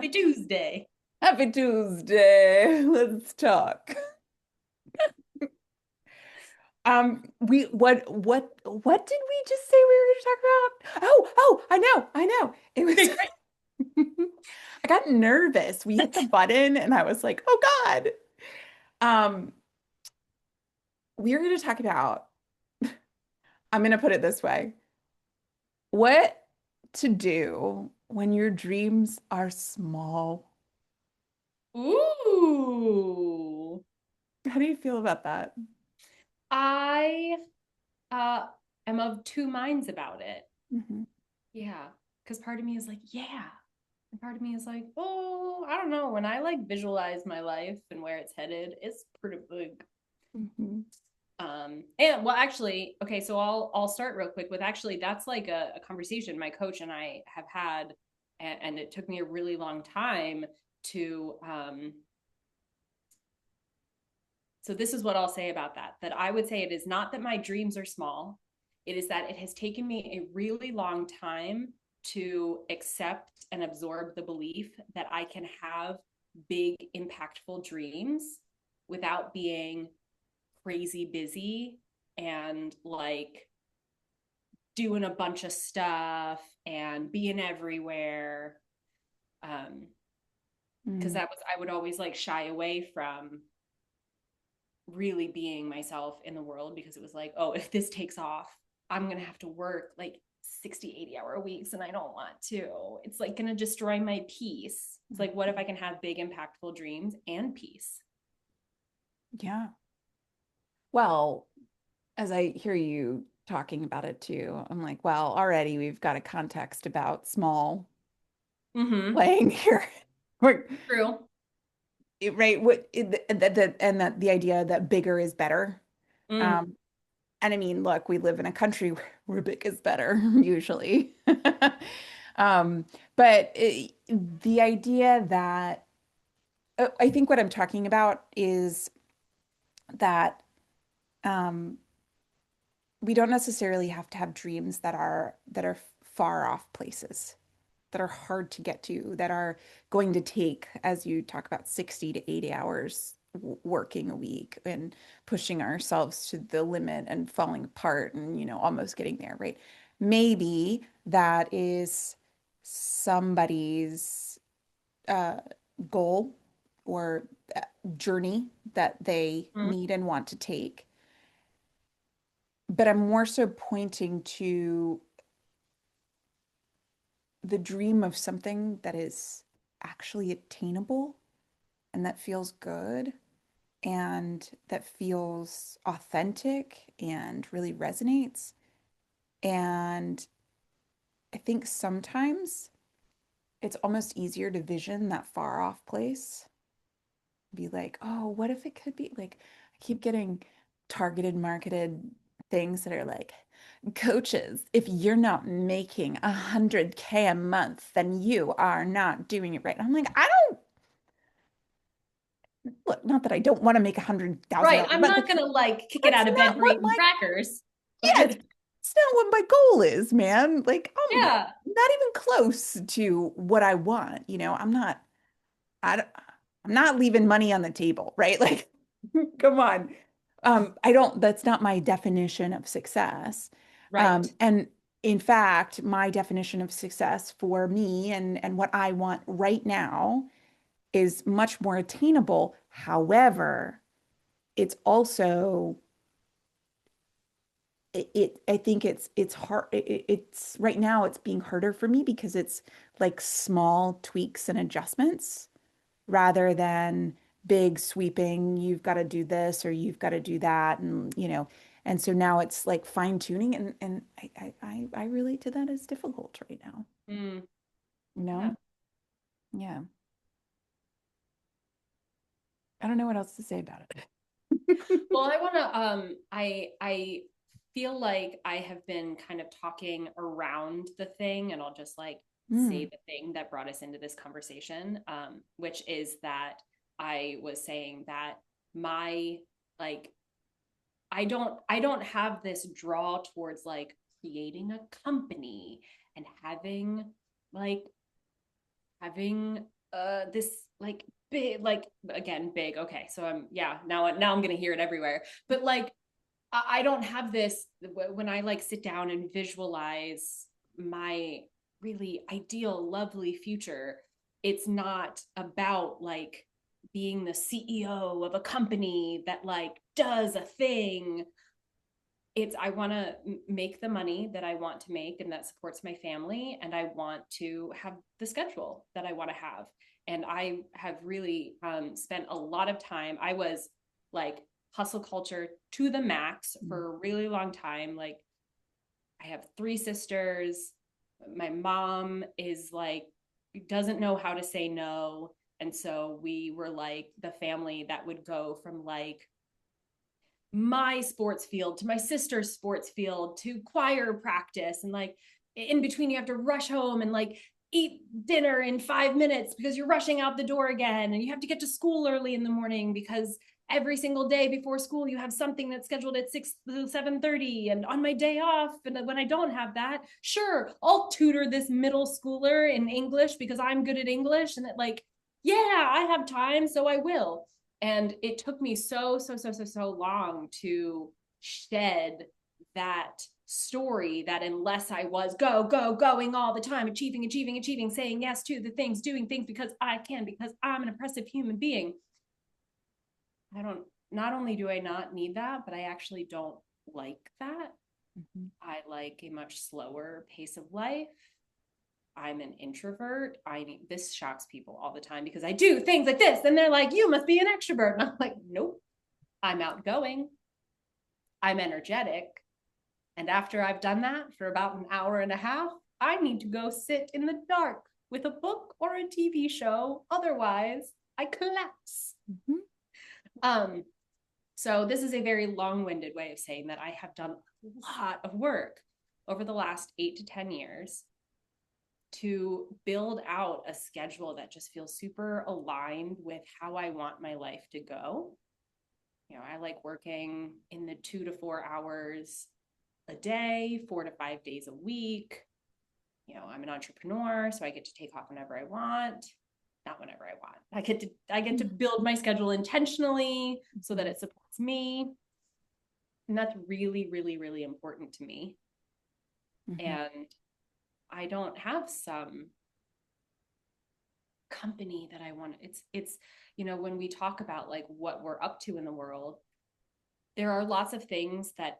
Happy Tuesday. Happy Tuesday. Let's talk. What did we just say we were going to talk about? Oh, I know. It was Okay, great. I got nervous. We hit the button and I was like, oh God. Um, we are going to talk about, I'm going to put it this way. What to do when your dreams are small. Ooh. How do you feel about that? I uh am of two minds about it. Mhm. Yeah. Because part of me is like, yeah. And part of me is like, oh, I don't know. When I like visualize my life and where it's headed, it's pretty big. Mhm. And well, actually, okay, so I'll start real quick with actually that's like a conversation my coach and I have had, and it took me a really long time to so this is what I'll say about that. That I would say it is not that my dreams are small. It is that it has taken me a really long time to accept and absorb the belief that I can have big, impactful dreams without being crazy busy and like doing a bunch of stuff and being everywhere. Because Mm. that was, I would always like shy away from really being myself in the world because it was like, oh, if this takes off, I'm going to have to work like 60, 80-hour weeks and I don't want to. It's like going to destroy my peace. It's like, what if I can have big, impactful dreams and peace? Yeah. Well, as I hear you talking about it too, I'm like, well, already we've got a context about small Mm-hmm. playing here. We're- True. right? And that the idea that bigger is better. Mm. Um, and I mean, look, we live in a country where big is better usually. Um, but the idea that I think what I'm talking about is that um, we don't necessarily have to have dreams that are far off places, that are hard to get to, that are going to take, as you talk about, 60 to 80 hours working a week and pushing ourselves to the limit and falling apart and, almost getting there, right? Maybe that is somebody's uh, goal or journey that they Mm. need and want to take. But I'm more so pointing to the dream of something that is actually attainable and that feels good and that feels authentic and really resonates. And I think sometimes it's almost easier to vision that far off place, be like, oh, what if it could be like, I keep getting targeted marketed things that are like, coaches, if you're not making 100K a month, then you are not doing it right. I'm like, I don't look, not that I don't want to make a hundred thousand Right. dollars a I'm month. not going to like kick it That's out of bed not for what eating my crackers, yeah, but it's not what my goal is, man. Like, yeah. not even close to what I want. I don't, I'm not leaving money on the table, right? Like, come on. I don't, that's not my definition of success. Right. And in fact, my definition of success for me and what I want right now is much more attainable. However, it's also I think it's hard it's right now it's being harder for me because it's like small tweaks and adjustments rather than big sweeping, you've got to do this or you've got to do that, and so now it's like fine tuning, and I relate to that as difficult right now, Mm, you yeah. know? Yeah. I don't know what else to say about it. Well, I want to I feel like I have been kind of talking around the thing and I'll just like say Mm, the thing that brought us into this conversation, which is that I was saying that my like I don't have this draw towards like creating a company and like having this like big, like again, big. Okay. So yeah, now I'm going to hear it everywhere. But like, I don't have this when I like sit down and visualize my really ideal, lovely future. It's not about like being the CEO of a company that like does a thing. It's I want to make the money that I want to make and that supports my family, and I want to have the schedule that I want to have. And I have really spent a lot of time. I was like hustle culture to the max for a really long time. Like I have three sisters. My mom is like doesn't know how to say no, and so we were like the family that would go from like my sports field to my sister's sports field to choir practice, and like in between you have to rush home and like eat dinner in 5 minutes because you're rushing out the door again, and you have to get to school early in the morning because every single day before school you have something that's scheduled at 6 to 7:30. And on my day off, and when I don't have that, sure, I'll tutor this middle schooler in English because I'm good at English, and it like, yeah, I have time, so I will. And it took me so long to shed that story that unless I was going all the time, achieving, saying yes to the things, doing things because I can, because I'm an oppressive human being. I don't, not only do I not need that, but I actually don't like that. Mm-hmm. I like a much slower pace of life. I'm an introvert. This shocks people all the time because I do things like this, and they're like, "You must be an extrovert," and I'm like, "Nope, I'm outgoing. I'm energetic." And after I've done that for about an hour and a half, I need to go sit in the dark with a book or a TV show. Otherwise, I collapse. Mm-hmm. Um, so this is a very long-winded way of saying that I have done a lot of work over the last 8 to 10 years to build out a schedule that just feels super aligned with how I want my life to go. I like working in the 2 to 4 hours a day, 4 to 5 days a week. I'm an entrepreneur, so I get to take off whenever I want. Not whenever I want. I get to build my schedule intentionally so that it supports me. And that's really, really, really important to me. Mm-hmm. And I don't have some company that I want. It's when we talk about like what we're up to in the world, there are lots of things that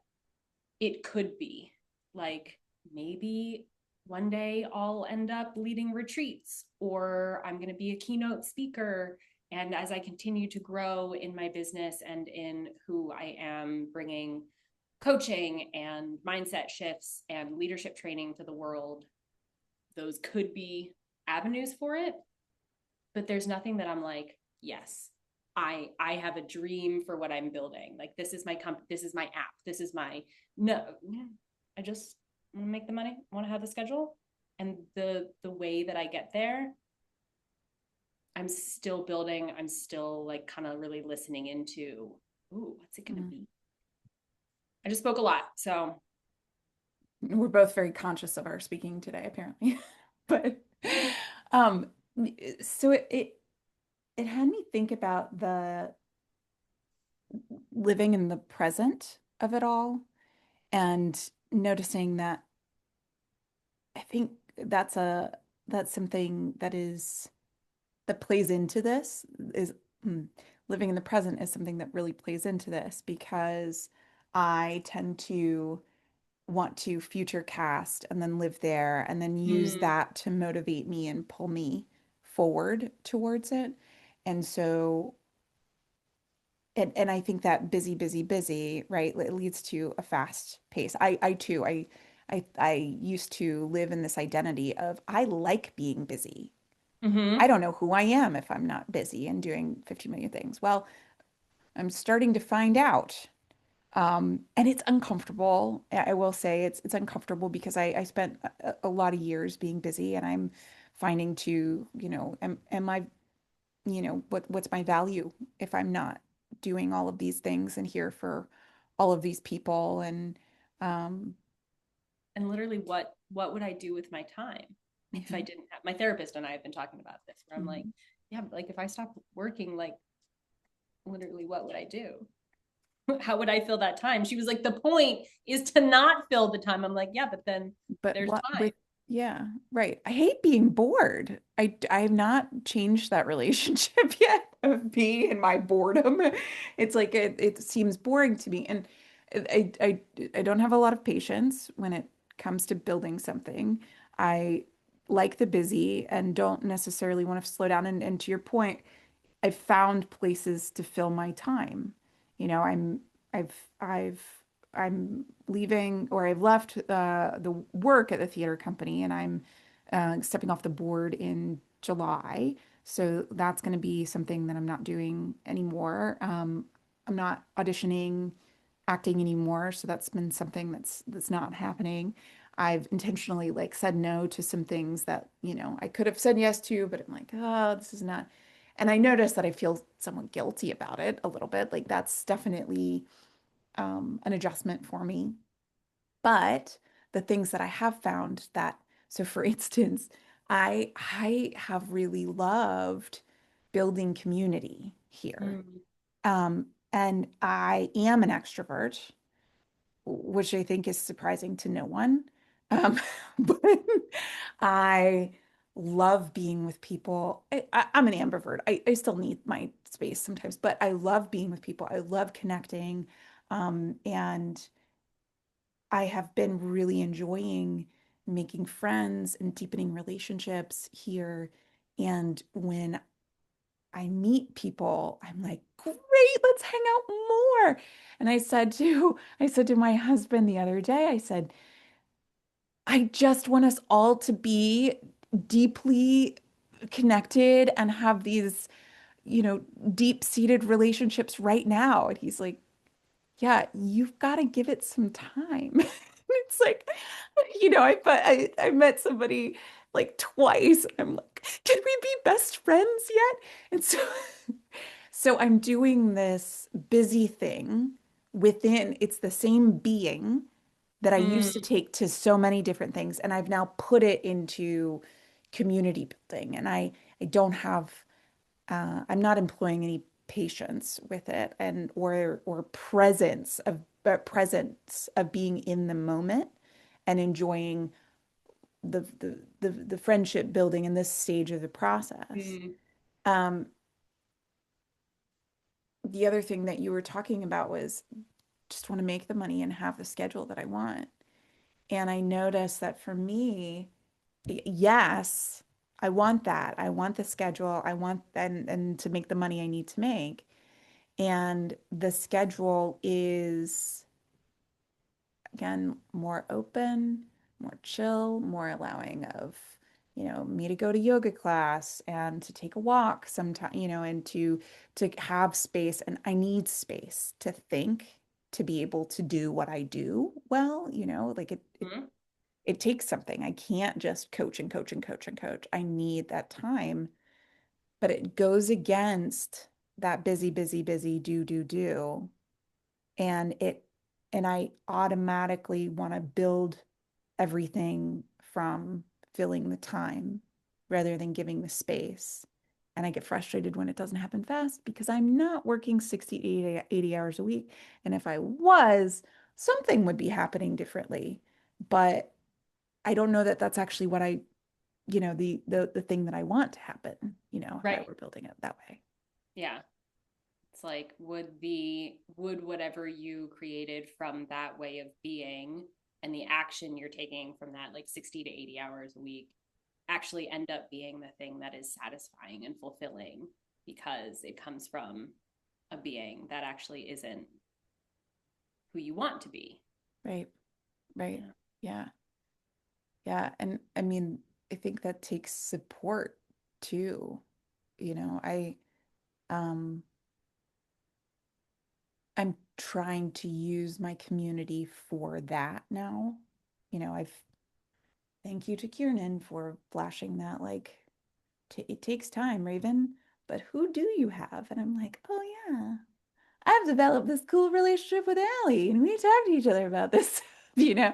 it could be. Like maybe one day I'll end up leading retreats, or I'm going to be a keynote speaker. And as I continue to grow in my business and in who I am, bringing coaching and mindset shifts and leadership training to the world, those could be avenues for it. But there's nothing that I'm like, yes, I have a dream for what I'm building. Like this is my this is my app. This is my no. I just want to make the money. I want to have the schedule, and the way that I get there, I'm still building. I'm still like kind of really listening into, ooh, what's it gonna be? I just spoke a lot, so We're both very conscious of our speaking today, apparently. But um, so it had me think about the living in the present of it all and noticing that I think that's something that plays into this is living in the present is something that really plays into this because I tend to want to future cast and then live there and then use mm, that to motivate me and pull me forward towards it. And so, and I think that busy, right, it leads to a fast pace. I too, I used to live in this identity of I like being busy. I mm-hmm. don't know who I am if I'm not busy and doing 50 million things. Well, I'm starting to find out. And it's uncomfortable. I will say it's uncomfortable because I spent a lot of years being busy and I'm finding to, am I, what's my value if I'm not doing all of these things and here for all of these people and um And literally, what would I do with my time? if I Mhm. didn't have my therapist and I have been talking about this, where I'm like, Mhm. yeah, but like if I stopped working, like literally what would I do? How would I fill that time? She was like, the point is to not fill the time. I'm like, yeah, but then But there's what time. with, yeah, right. I hate being bored. I have not changed that relationship yet of me and my boredom. It's like it seems boring to me. And I don't have a lot of patience when it comes to building something. I like the busy and don't necessarily want to slow down. And to your point, I've found places to fill my time. You know, I've I've I'm leaving or I've left the work at the theater company and I'm stepping off the board in July. So that's going to be something that I'm not doing anymore. I'm not auditioning, acting anymore. So that's been something that's not happening. I've intentionally like said no to some things that, I could have said yes to, but I'm like, oh, this is not. And I noticed that I feel somewhat guilty about it a little bit. Like that's definitely an adjustment for me. But the things that I have found that, so for instance, I have really loved building community here. Mm. And I am an extrovert, which I think is surprising to no one. But I love being with people. I'm an ambivert. I still need my space sometimes, but I love being with people. I love connecting. And I have been really enjoying making friends and deepening relationships here. And when I meet people, I'm like, great, let's hang out more. And I said to my husband the other day, I said, I just want us all to be deeply connected and have these, deep-seated relationships right now. And he's like, yeah, you've got to give it some time. It's like, I met somebody like twice. I'm like, can we be best friends yet? And so I'm doing this busy thing within, it's the same being that I used to Mm. take to so many different things, and I've now put it into community building. And I don't have I'm not employing any patience with it and or presence of being in the moment and enjoying the friendship building in this stage of the process. Mm. Um, the other thing that you were talking about was just want to make the money and have the schedule that I want. And I noticed that for me, yes, I want that. I want the schedule. I want and to make the money I need to make. And the schedule is, again, more open, more chill, more allowing of, me to go to yoga class and to take a walk sometime, and to have space. And I need space to think, to be able to do what I do well, like Mm. it takes something. I can't just coach and coach and coach and coach. I need that time, but it goes against that busy, busy, busy, do, do, do. And I automatically want to build everything from filling the time rather than giving the space. And I get frustrated when it doesn't happen fast because I'm not working 60 to 80 hours a week. And if I was, something would be happening differently. But I don't know that that's actually what the thing that I want to happen, if I Right. were building it that way. Yeah. It's like, would whatever you created from that way of being and the action you're taking from that, like 60 to 80 hours a week, actually end up being the thing that is satisfying and fulfilling because it comes from a being that actually isn't who you want to be. Right. Right. Yeah. Yeah. Yeah. And I mean, I think that takes support too. Um I'm trying to use my community for that now. I've thank you to Kiernan for flashing that like t it takes time, Raven, but who do you have? And I'm like, oh yeah, I've developed this cool relationship with Allie, and we talk to each other about this, you know?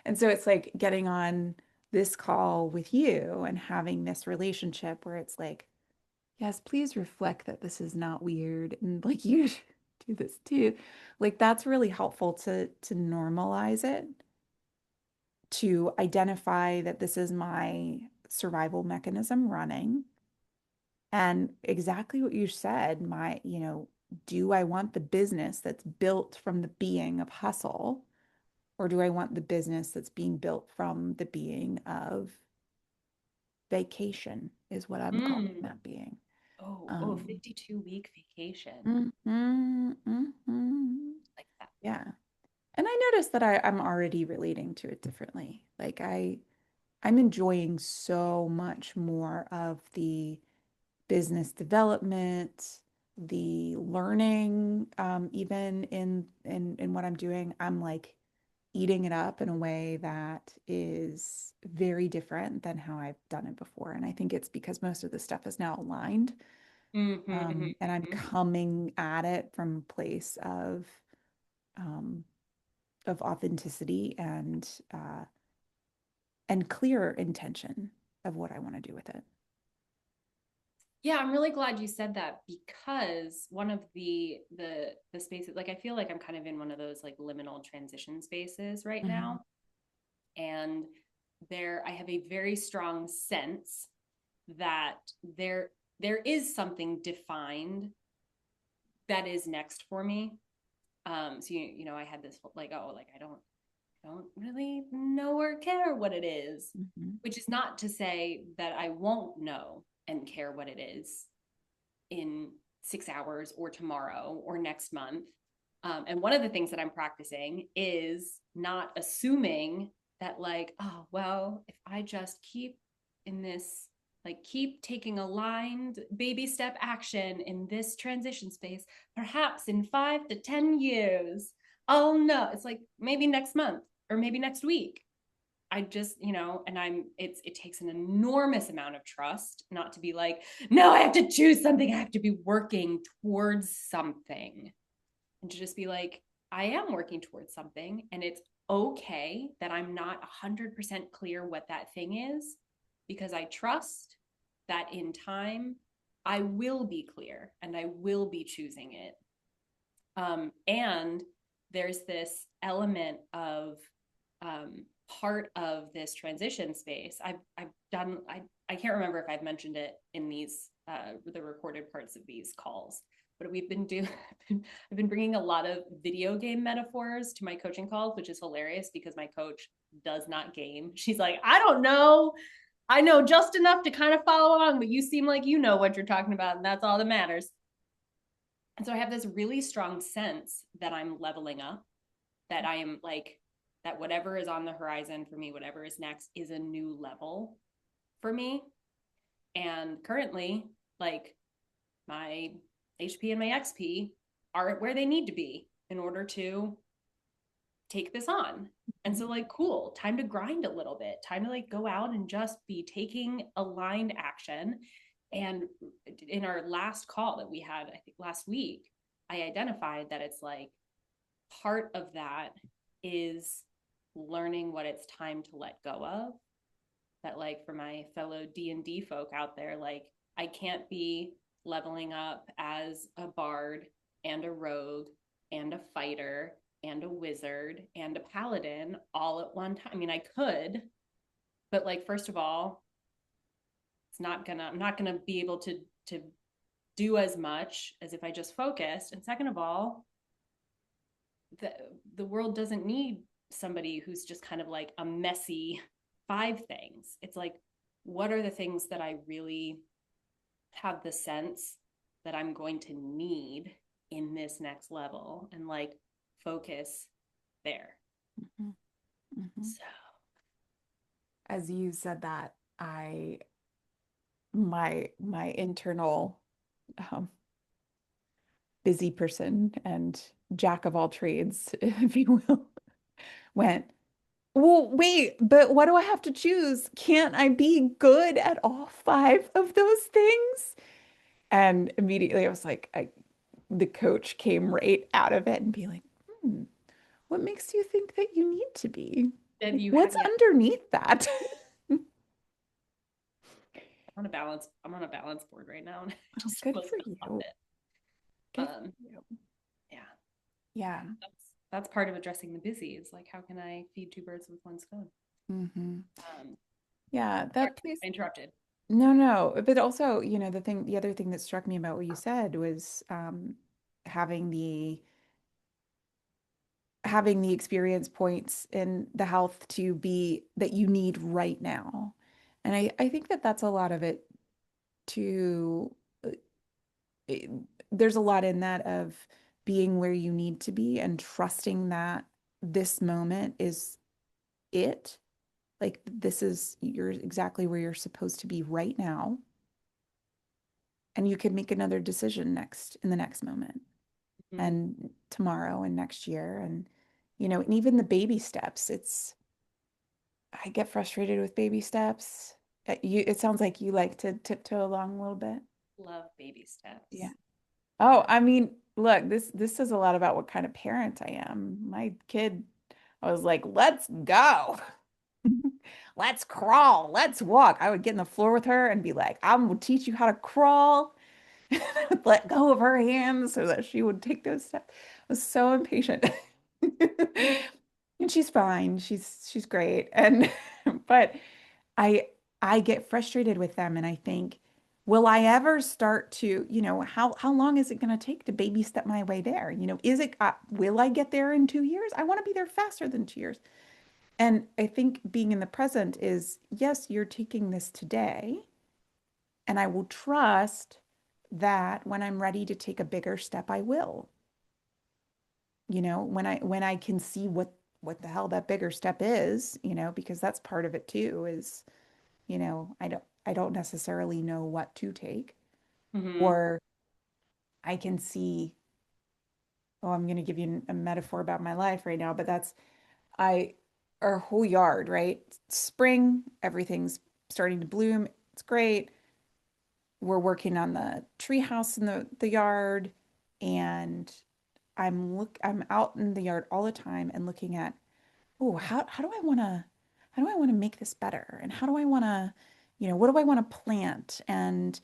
And so it's like getting on. this call with you and having this relationship where it's like, yes, please reflect that this is not weird and like you should do this too. Like that's really helpful to normalize it, to identify that this is my survival mechanism running. And exactly what you said, do I want the business that's built from the being of hustle, or do I want the business that's being built from the being of vacation, is what I'm calling Mm. that being. Oh, Um, 52-week vacation. mhm, mhm. Like that. Yeah. And I noticed that I'm already relating to it differently. Like I'm enjoying so much more of the business development, the learning, even in what I'm doing. I'm like eating it up in a way that is very different than how I've done it before. And I think it's because most of the stuff is now aligned. Mm-hmm, And I'm hmm. coming at it from a place um, of authenticity and clear intention of what I want to do with it. Yeah, I'm really glad you said that because one of the spaces, like I feel like I'm kind of in one of those like liminal transition spaces right Mhm. now. And there I have a very strong sense that there is something defined that is next for me. So I had this like, oh, like I don't really know or care what it is, Mhm. which is not to say that I won't know and care what it is in 6 hours or tomorrow or next month. And one of the things that I'm practicing is not assuming that, like, oh, well, if I just keep in this, like, keep taking aligned baby step action in this transition space, perhaps in 5 to 10 years, I'll know. It's like maybe next month or maybe next week. I just, and it takes an enormous amount of trust not to be like, no, I have to choose something. I have to be working towards something. And to just be like, I am working towards something. And it's okay that I'm not 100% clear what that thing is, because I trust that in time, I will be clear and I will be choosing it. And there's this element of part of this transition space. I've done, I can't remember if I've mentioned it in these, the recorded parts of these calls, but we've been doing, I've been bringing a lot of video game metaphors to my coaching calls, which is hilarious because my coach does not game. She's like, I don't know. I know just enough to kind of follow along, but you seem like you know what you're talking about, and that's all that matters. And so I have this really strong sense that I'm leveling up, that I am like, that whatever is on the horizon for me, whatever is next, is a new level for me. And currently, like my HP and my XP are where they need to be in order to take this on. And so, like, cool, time to grind a little bit, time to like go out and just be taking aligned action. And in our last call that we had, I think last week, I identified that it's like part of that is learning what it's time to let go of. That, like, for my fellow D&D folk out there, like, I can't be leveling up as a bard and a rogue and a fighter and a wizard and a paladin all at one time. I mean, I could, but like, first of all, I'm not gonna be able to do as much as if I just focused. And second of all, the the world doesn't need somebody who's just kind of like a messy 5 things. It's like, what are the things that I really have the sense that I'm going to need in this next level, and like focus there. Mhm. Mhm. So As you said that, my internal um, busy person and jack of all trades, if you will, went, well, wait, but what do I have to choose? Can't I be good at all five of those things? And immediately I was like, the coach came right out of it and be like, what makes you think that you need to be? have Like, you had what's yeah underneath that? I'm on a balance board right now. And I Oh, just good love for you. it. Good for Um, you. yeah, Yeah. that's part of addressing the busy is like, how can I feed two birds with one stone? Hmm. Um, Yeah, sorry, that plays. I interrupted. No, no. But also, the other thing that struck me about what you said was having the having the experience points in the health to be that you need right now. And I think that that's a lot of it too. it- there's a lot in that of being where you need to be and trusting that this moment is it. Like this is you're exactly where you're supposed to be right now. And you could make another decision next in the next moment Mhm. and tomorrow and next year. And even the baby steps, I get frustrated with baby steps. It sounds like you like to tiptoe along a little bit. Love baby Yeah. steps. Oh, I mean, look, this says a lot about what kind of parent I am. My kid, I was like, let's go. Let's crawl. Let's walk. I would get in the floor with her and be like, I'm gonna teach you how to crawl. Let go of her hands so that she would take those steps. I was so impatient. And she's fine. She's great. And but I I get frustrated with them and I think, will I ever start to, how long is it going to take to baby step my way there? Will I get there in 2 years? I want to be there faster than 2 years. And I think being in the present is, yes, you're taking this today, and I will trust that when I'm ready to take a bigger step, I will. When I can see what the hell that bigger step is, because that's part of it too, is I don't necessarily know what to take, Hmm. or I can see, oh, I'm going to give you a metaphor about my life right now, but that's I our whole yard, right? Spring, everything's starting to bloom. It's great. We're working on the tree house in the yard, and I'm out in the yard all the time and looking at, oh, how do I want to make this better? And how do I want to, what do I want to plant? And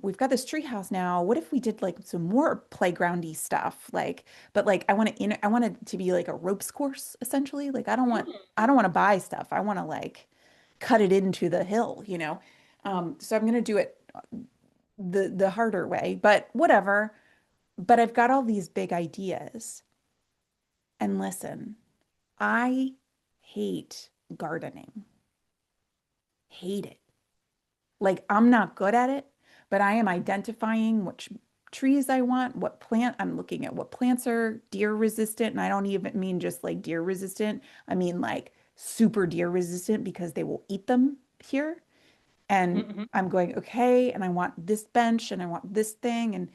we've got this tree house now. What if we did like some more playgroundy stuff? But like I want it to be like a ropes course essentially. Like I don't want to buy stuff. I want to like cut it into the hill. So I'm gonna do it the harder way, but whatever. But I've got all these big ideas. And listen, I hate gardening. Hate it. Like I'm not good at it, but I am identifying which trees I want, what plant I'm looking at, what plants are deer resistant. And I don't even mean just like deer resistant. I mean like super deer resistant because they will eat them here. And Hmm. I'm going, okay, and I want this bench and I want this thing. And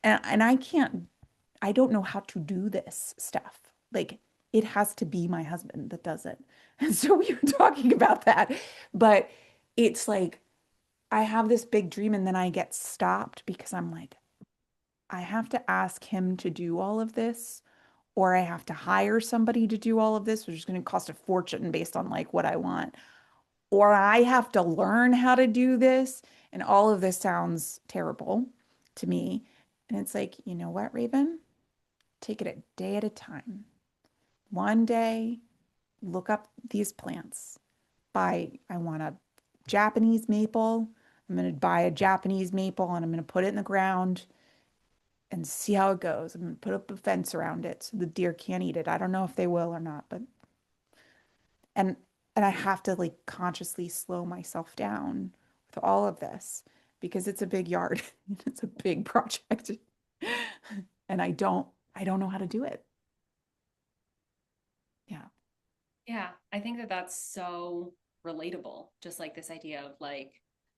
I don't know how to do this stuff. Like it has to be my husband that does it. And so we were talking about that. But it's like I have this big dream and then I get stopped because I'm like, I have to ask him to do all of this, or I have to hire somebody to do all of this, which is going to cost a fortune based on like what I want, or I have to learn how to do this. And all of this sounds terrible to me. And it's like, you know what, Raven? Take it a day at a time. One day, look up these plants. I want a Japanese maple. I'm going to buy a Japanese maple and I'm going to put it in the ground and see how it goes. I'm going to put up a fence around it so the deer can't eat it. I don't know if they will or not, but and and I have to like consciously slow myself down with all of this because it's a big yard. It's a big project. And I don't know how to do it. Yeah. Yeah, I think that that's so relatable. Just like this idea of like,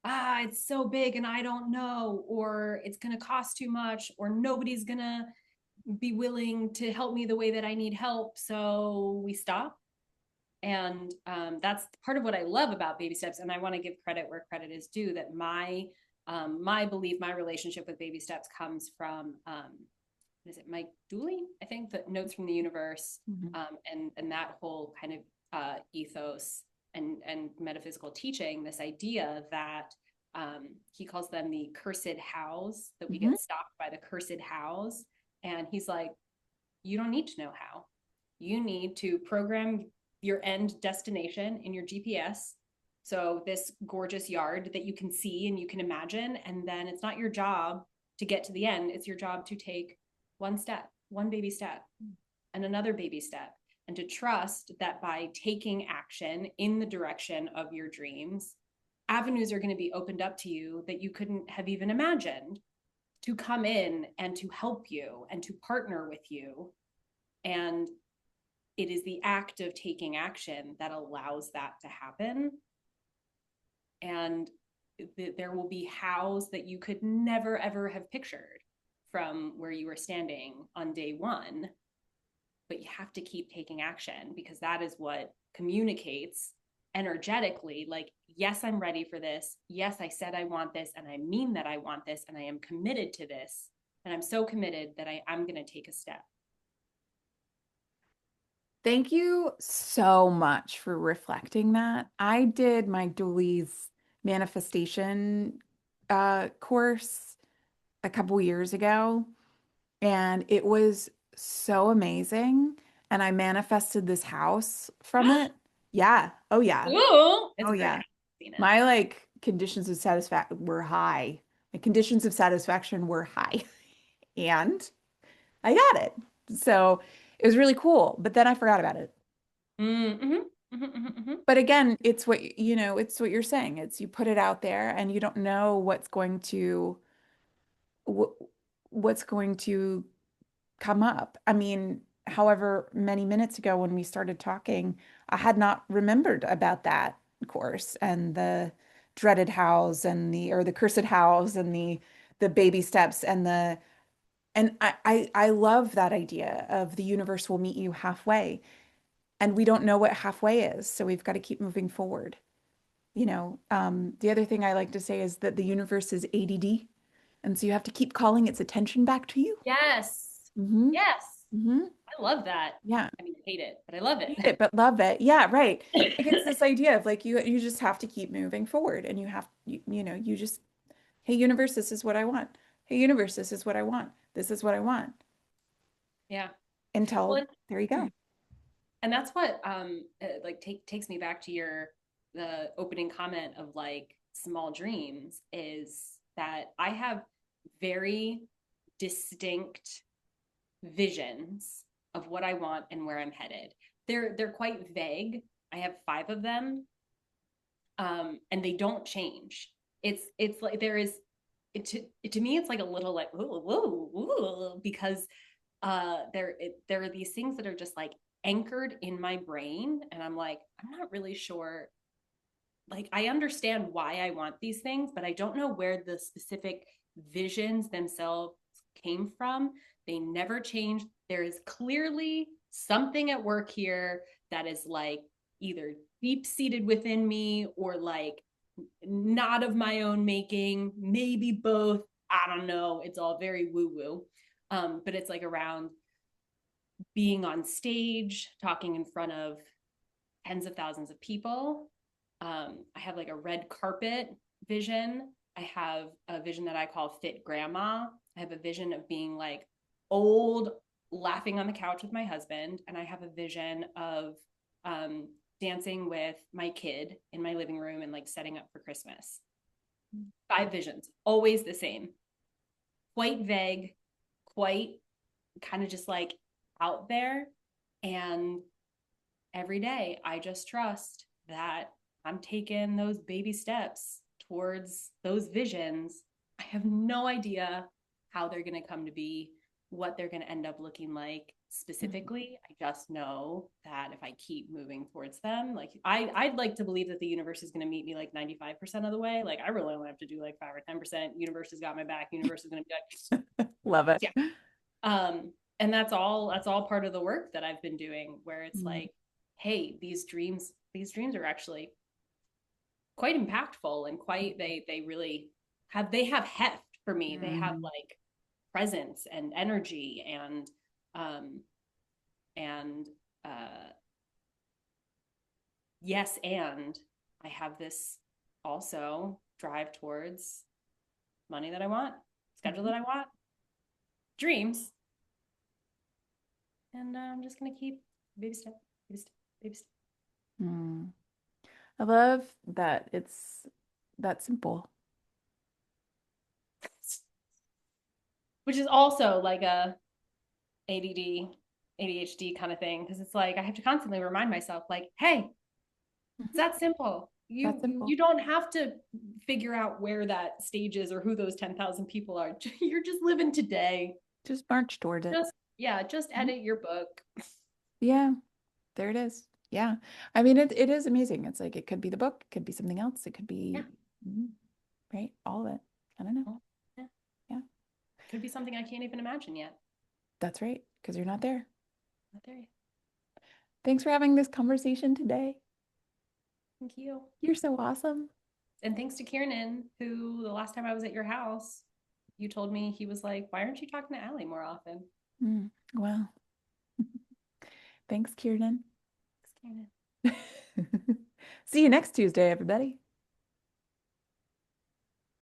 it's so big and I don't know, or it's going to cost too much, or nobody's going to be willing to help me the way that I need help. So we stop. And that's part of what I love about baby steps. And I want to give credit where credit is due. That my belief, my relationship with baby steps comes from is it Mike Dooley? I think the Notes from the Universe, Mhm. and that whole kind of ethos and metaphysical teaching. This idea that He calls them the cursed hows, that we Mhm. get stopped by the cursed hows. And he's like, you don't need to know how. You need to program your end destination in your GPS. So, this gorgeous yard that you can see and you can imagine. And then it's not your job to get to the end, it's your job to take one step, one baby step, and another baby step. And to trust that by taking action in the direction of your dreams, avenues are going to be opened up to you that you couldn't have even imagined to come in and to help you and to partner with you. And it is the act of taking action that allows that to happen. And there will be hows that you could never, ever have pictured from where you were standing on day one. But you have to keep taking action, because that is what communicates energetically, like, yes, I'm ready for this. Yes, I said I want this, and I mean that I want this, and I am committed to this. And I'm so committed that I'm going to take a step. Thank you so much for reflecting that. I did my Dooley's manifestation course a couple years ago, and it was so amazing. And I manifested this house from it. Yeah. Oh, yeah. Ooh, it's Oh, a great yeah. house, Venus. My like conditions of satisfaction were high. My conditions of satisfaction were high, and I got it. So it was really cool. But then I forgot about it. Mm-hmm, mm-hmm, mm-hmm. But again, it's what it's what you're saying. It's you put it out there and you don't know wh what's going to come up. I mean, however many minutes ago when we started talking, I had not remembered about that course and the dreaded hows and the cursed hows and the baby steps and I love that idea of the universe will meet you halfway. And we don't know what halfway is, so we've got to keep moving forward. The other thing I like to say is that the universe is ADD, and so you have to keep calling its attention back to you. Yes. Hmm. Yes. Hmm. I love that. Yeah. I mean, I hate it, but I love Hate it. it, but love it. Yeah, right. Like it's this idea of like you just have to keep moving forward, and you just, hey universe, this is what I want. Hey universe, this is what I want. This is what I want. Yeah. Until Well, there you go. and that's what like takes me back to your the opening comment of like small dreams, is that I have very distinct visions of what I want and where I'm headed. They're quite vague. I have 5 of them, and they don't change. It's like there is to me it's like a little like whoa whoa whoa, because there are these things that are just like anchored in my brain, and I'm like, I'm not really sure, like I understand why I want these things, but I don't know where the specific visions themselves came from. They never change. There is clearly something at work here that is like either deep seated within me or like not of my own making, maybe both. I don't know. It's all very woo woo. But it's like around being on stage, talking in front of tens of thousands of people. I have like a red carpet vision. I have a vision that I call fit grandma. I have a vision of being like old, laughing on the couch with my husband. And I have a vision of dancing with my kid in my living room and like setting up for Christmas. 5 visions, always the same, quite vague, quite kind of just like out there. And every day I just trust that I'm taking those baby steps towards those visions. I have no idea how they're going to come to be, what they're going to end up looking like specifically. I just know that if I keep moving towards them, like I'd like to believe that the universe is going to meet me like 95% of the way. Like I really only have to do like 5 or 10%. Universe has got my back. Universe is going to be like, Love it. yeah. And that's all part of the work that I've been doing, where it's Mm. like, hey, these dreams are actually quite impactful and quite they really they have heft for me. They have Mhm. like presence and energy um and uh yes, and I have this also drive towards money that I want, schedule Mhm. that I want, dreams. And I'm just going to keep baby step, baby step, baby step. Mm. I love that it's that simple. Which is also like a ADD, ADHD kind of thing. Cause it's like, I have to constantly remind myself like, hey, it's Mhm. that simple. That's You simple. don't have to figure out where that stage is or who those 10,000 people are. You're just living today. Just march toward it. Just yeah, just Mhm. edit your book. Yeah, there it is. Yeah. I mean, it is amazing. It's like it could be the book, it could be something else, it could Yeah. be, mhm, right, all of it. I don't know. Well, yeah. Yeah, Could be something I can't even imagine yet. that's right, because you're not there. Not there yet. Thanks for having this conversation today. Thank you. You're so awesome. And thanks to Kieran, who the last time I was at your house, you told me he was like, why aren't you talking to Allie more often? Well, thanks, Kieran. Thanks, Kieran. See you next Tuesday, everybody.